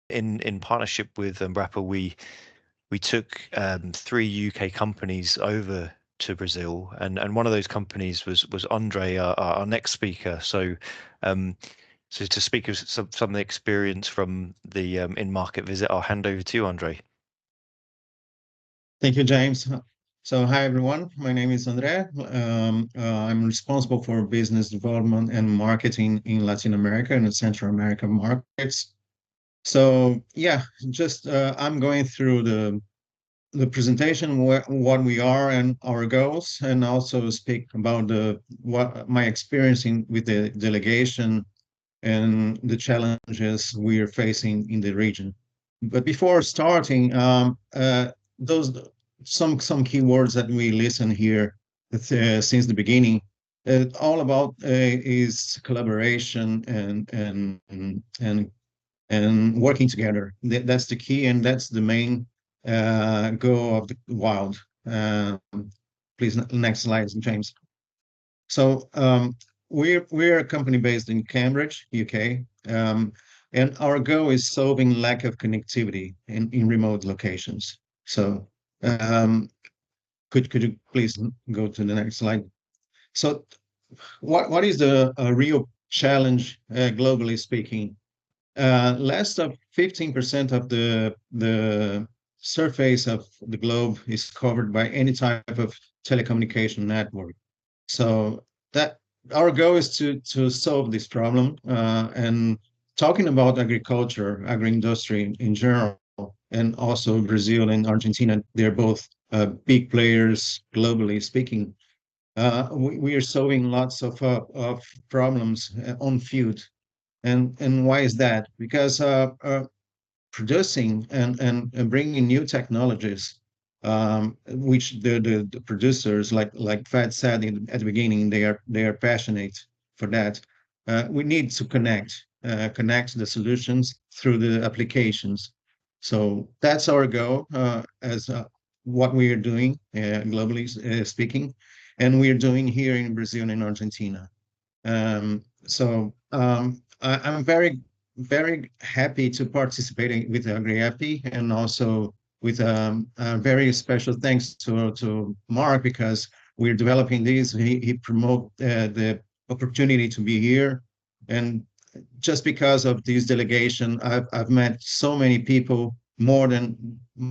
in partnership with Embrapa, we took 3 UK companies over to Brazil, and one of those companies was Andre, our next speaker. So to speak of some of the experience from the in-market visit, I'll hand over to you, Andre. Thank you, James. So, hi everyone. My name is Andre. I'm responsible for business development and marketing in Latin America and Central American markets. So, yeah, just I'm going through the presentation, what we are and our goals, and also speak about the what my experience with the delegation and the challenges we are facing in the region. But before starting, those some keywords that we listen here since the beginning. All about is collaboration and working together. That's the key, and that's the main goal of the Wyld. Please, next slide, James. So we're a company based in Cambridge, UK, and our goal is solving lack of connectivity in remote locations. So could you please go to the next slide? So what is the real challenge globally speaking? Less of 15% of the surface of the globe is covered by any type of telecommunication network. So that our goal is to solve this problem, and talking about agriculture, agri-industry in general, and also Brazil and Argentina, they're both big players globally speaking. We are solving lots of problems on field, and why is that? Because producing and bringing new technologies, which the producers, like Fed said at the beginning, they are passionate for that. We need to connect the solutions through the applications. So that's our goal, as what we are doing globally speaking, and we are doing here in Brazil and Argentina. I'm very happy to participate with Agri-Happy, and also with a very special thanks to Mark, because we're developing this. He promote the opportunity to be here, and just because of this delegation, I've met so many people, more than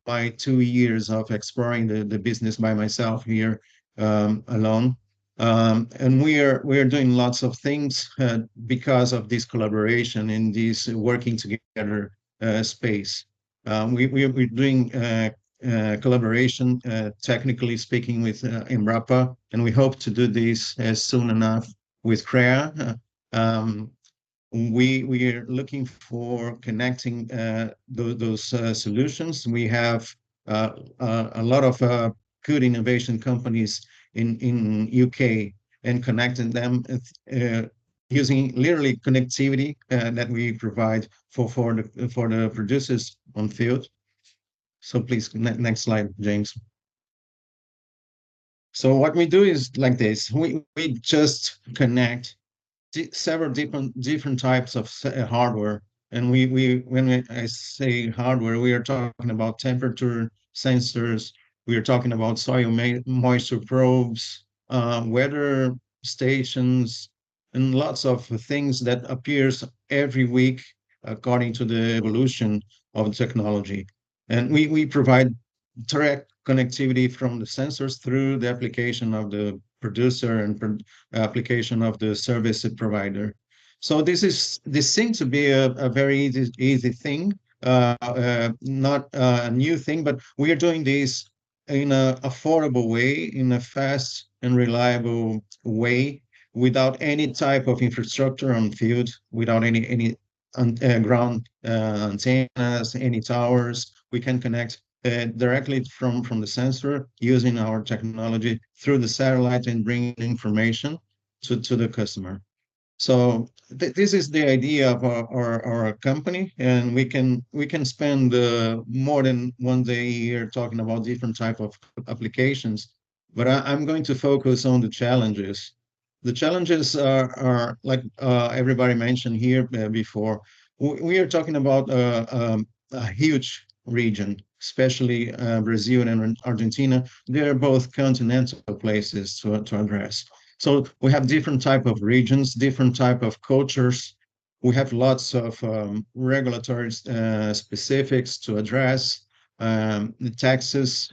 my 2 years of exploring the business by myself here alone. And we are doing lots of things because of this collaboration in this working together space. We're doing collaboration, technically speaking, with Embrapa, and we hope to do this as soon enough with CREA. We are looking for connecting those solutions. We have a lot of good innovation companies in UK, and connecting them using literally connectivity that we provide for the producers on field. So please, next slide, James. So what we do is like this: we just connect several different types of hardware, and I say hardware, we are talking about temperature sensors, we are talking about soil moisture probes, weather stations, and lots of things that appears every week according to the evolution of technology. And we provide direct connectivity from the sensors through the application of the producer and application of the service provider. So this seems to be a very easy thing, not a new thing, but we are doing this in an affordable way, in a fast and reliable way, without any type of infrastructure on field, without any ground antennas, any towers. We can connect directly from the sensor using our technology through the satellite and bringing information to the customer. So this is the idea of our company, and we can spend more than one day here talking about different type of applications. But I'm going to focus on the challenges. The challenges are like everybody mentioned here before. we are talking about a huge region, especially Brazil and Argentina. They're both continental places to address. So we have different type of regions, different type of cultures. We have lots of regulatory specifics to address, the taxes.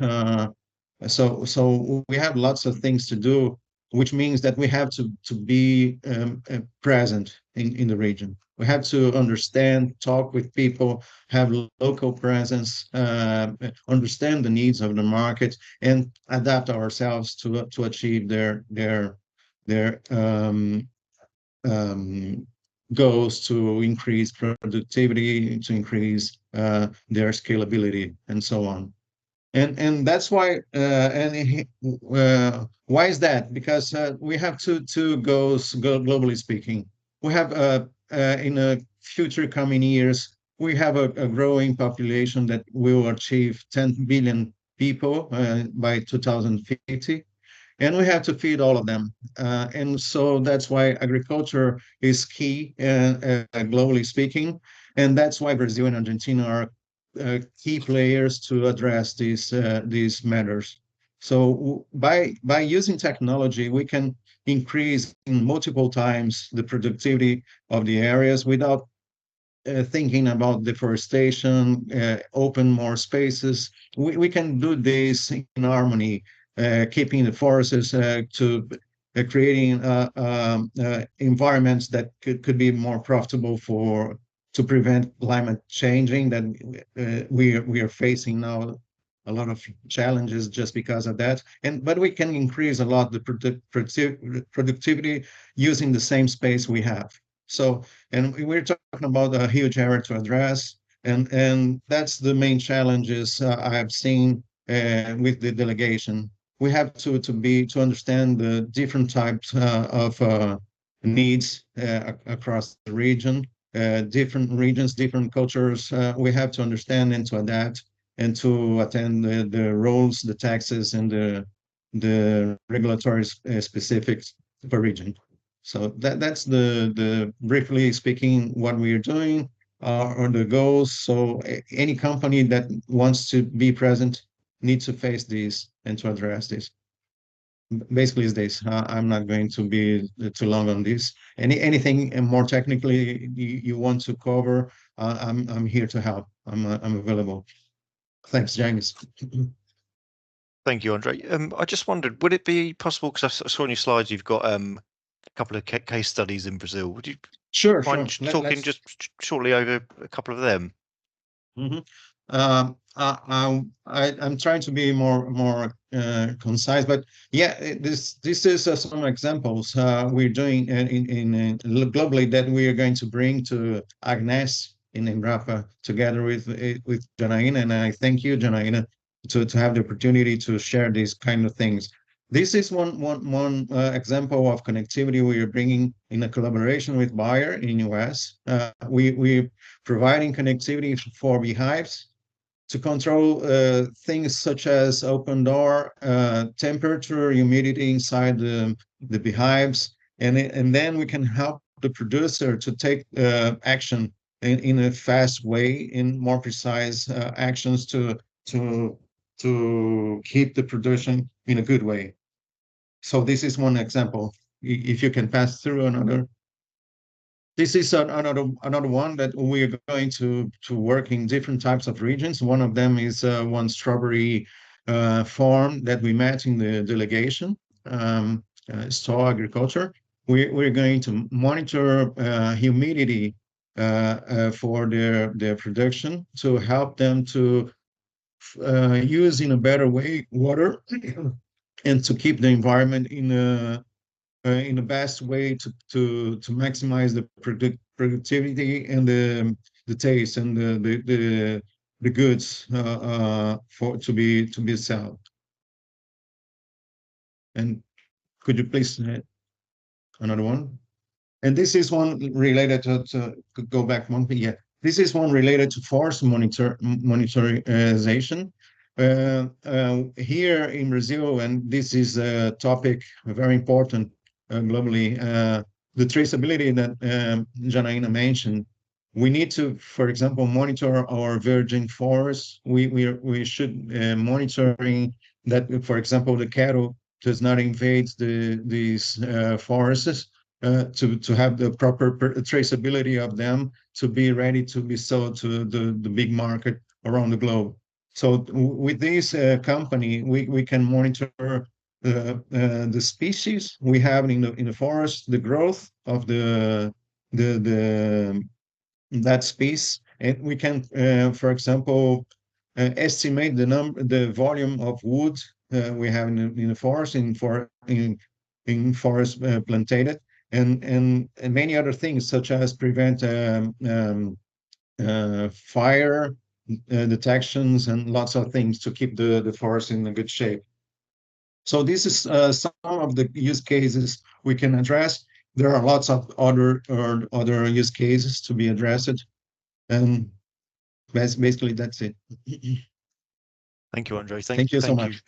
So we have lots of things to do, which means that we have to be present in the region. We have to understand, talk with people, have local presence, understand the needs of the market, and adapt ourselves to achieve their um, goals to increase productivity, to increase their scalability, and so on. And that's why why is that? Because we have two goals globally speaking. We have in the future coming years we have a growing population that will achieve 10 billion people by 2050, and we have to feed all of them. And so that's why agriculture is key, globally speaking, and that's why Brazil and Argentina are key players to address these matters. So by using technology, we can increase in multiple times the productivity of the areas without thinking about deforestation, open more spaces. We can do this in harmony, keeping the forests to creating environments that could be more profitable for to prevent climate changing that we are facing now a lot of challenges just because of that. And but we can increase a lot the productivity using the same space we have. So and we're talking about a huge area to address, and that's the main challenges I have seen with the delegation. We have to understand the different types of needs across the region, different regions, different cultures. We have to understand and to adapt and to attend the rules, the taxes, and the regulatory specifics per region. So that's the briefly speaking what we are doing or the goals. So any company that wants to be present needs to face these and to address this. Basically, is this. I'm not going to be too long on this. Anything more technically you want to cover, I'm here to help. I'm available. Thanks, James. Thank you, Andre. I just wondered, would it be possible, because I saw on your slides you've got a couple of case studies in Brazil. Would you Sure, mind sure. just talking just shortly over a couple of them? Mhm. I'm trying to be more concise, but yeah, this is some examples we're doing globally that we are going to bring to Agnes in Embrapa together with Janaína, and I thank you, Janaína, to have the opportunity to share these kind of things. This is one example of connectivity we are bringing in a collaboration with Bayer in US. We providing connectivity for beehives to control things such as open door, temperature, humidity inside the beehives, and then we can help the producer to take action in a fast way, in more precise actions to to keep the production in a good way. So this is one example. If you can pass through another. This is another one that we are going to work in different types of regions. One of them is one strawberry farm that we met in the delegation, store agriculture. We're going to monitor humidity for their production to help them to use in a better way water and to keep the environment in the best way to maximize the productivity and the taste and the goods for to be sold. And could you please another one? And this is one related to go back one thing. Yeah, this is one related to forest monitorization. Here in Brazil, and this is a topic very important globally, the traceability that Janaína mentioned. We need to, for example, monitor our virgin forests. We should monitoring that, for example, the cattle does not invade these forests, to have the proper traceability of them to be ready to be sold to the big market around the globe. So with this company, we can monitor the species we have in the forest, the growth of the that space, and we can, for example, estimate the volume of wood we have in the forest, in forest planted, and many other things, such as prevent fire detections and lots of things to keep the forest in a good shape. So this is some of the use cases we can address. There are lots of other use cases to be addressed, and basically that's it. Thank you, Andre. Thank you so Thank you much.